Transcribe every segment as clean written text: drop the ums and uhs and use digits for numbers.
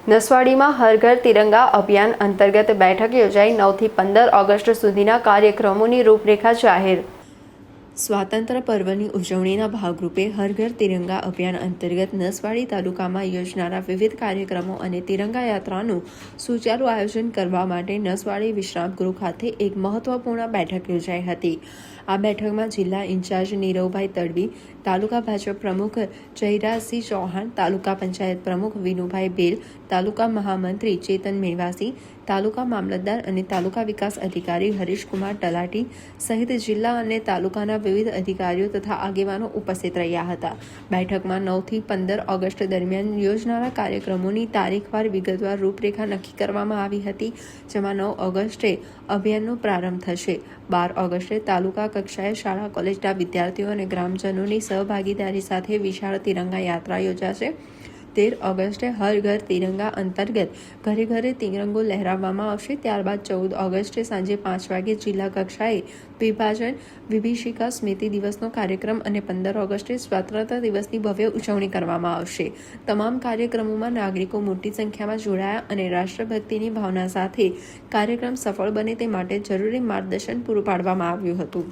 નસવાડીમાં હર ઘર તિરંગા અભિયાન અંતર્ગત બેઠક યોજાઈ 9 થી 15 ઓગસ્ટ સુધીના કાર્યક્રમોની રૂપરેખા જાહેર। સ્વાતંત્ર્ય પર્વની ઉજવણીના ભાગરૂપે હર ઘર તિરંગા અભિયાન અંતર્ગત નસવાડી તાલુકામાં યોજનારા વિવિધ કાર્યક્રમો અને તિરંગા યાત્રાનું સુચારુ આયોજન કરવા માટે નસવાડી વિશ્રામ ગૃહ ખાતે એક મહત્વપૂર્ણ બેઠક યોજાઈ હતી। આ બેઠકમાં જિલ્લા ઇન્ચાર્જ નીરવભાઈ તડવી, તાલુકા ભાજપ પ્રમુખ જયરાજસિંહ ચૌહાણ, તાલુકા પંચાયત પ્રમુખ વિનુભાઈ બેલ, તાલુકા મહામંત્રી ચેતન મેવાસી, તાલુકા મામલતદાર અને તાલુકા વિકાસ અધિકારી હરીશકુમાર તલાટી સહિત જિલ્લા અને તાલુકાના વિવિધ અધિકારીઓ તથા આગેવાનો ઉપસ્થિત રહ્યા હતા। બેઠકમાં 9 થી 15 ઓગસ્ટ દરમિયાન યોજનારા કાર્યક્રમોની તારીખવાર વિગતવાર રૂપરેખા નક્કી કરવામાં આવી હતી, જેમાં 9 ઓગસ્ટે અભિયાનનો પ્રારંભ થશે। 12 ઓગસ્ટે તાલુકા કક્ષાએ શાળા કોલેજના વિદ્યાર્થીઓ અને ગ્રામજનોની સહભાગીદારી સાથે વિશાળ તિરંગા યાત્રા યોજાશે। 13 ઓગસ્ટે હર ઘર તિરંગા અંતર્ગત ઘરે ઘરે તિરંગો લહેરાવવામાં આવશે। ત્યારબાદ 14 ઓગસ્ટે સાંજે 5 વાગે જિલ્લા કક્ષાએ વિભાજન વિભીષિકા સ્મૃતિ દિવસનો કાર્યક્રમ અને 15 ઓગસ્ટે સ્વાતંત્ર્ય દિવસની ભવ્ય ઉજવણી કરવામાં આવશે। તમામ કાર્યક્રમોમાં નાગરિકો મોટી સંખ્યામાં જોડાયા અને રાષ્ટ્રભક્તિની ભાવના સાથે કાર્યક્રમ સફળ બને તે માટે જરૂરી માર્ગદર્શન પૂરું પાડવામાં આવ્યું હતું।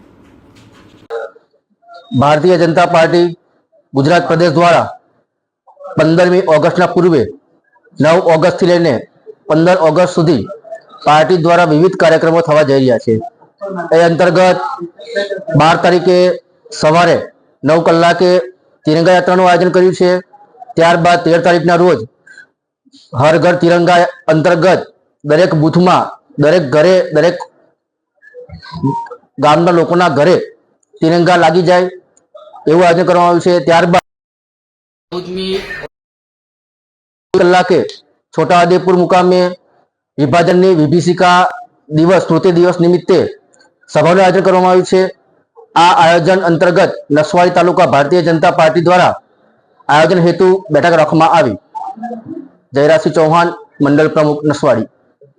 भारतीय जनता पार्टी गुजरात प्रदेश द्वारा 15મી ઓગસ્ટના પૂર્વે 9 ઓગસ્ટથી લઈને 15 ઓગસ્ટ સુધી પાર્ટી દ્વારા વિવિધ કાર્યક્રમો થવા જઈ રહ્યા છે। એ અંતર્ગત 12 તારીખે સવારે 9 કલાકે તિરંગા યાત્રાનું આયોજન કર્યું છે। ત્યારબાદ 13 તારીખના રોજ હર ઘર તિરંગા અંતર્ગત દરેક બૂથમાં, દરેક ઘરે, દરેક ગામના લોકોના ઘરે તિરંગા લાગી જાય એવું આયોજન કરવામાં આવ્યું છે। ત્યારબાદ 14મી કલાકે છોટાઉદેપુર મુકામે વિભાજનની વિભીષિકા દિવસ સ્મૃતિ દિવસ નિમિત્તે સભાનું આયોજન કરવામાં આવ્યું છે। આ આયોજન અંતર્ગત નસવાડી તાલુકા ભારતીય જનતા પાર્ટી દ્વારા આયોજન હેતુ બેઠક રાખવામાં આવી। જયરાજસિંહ ચૌહાણ, મંડળ પ્રમુખ, નસવાડી।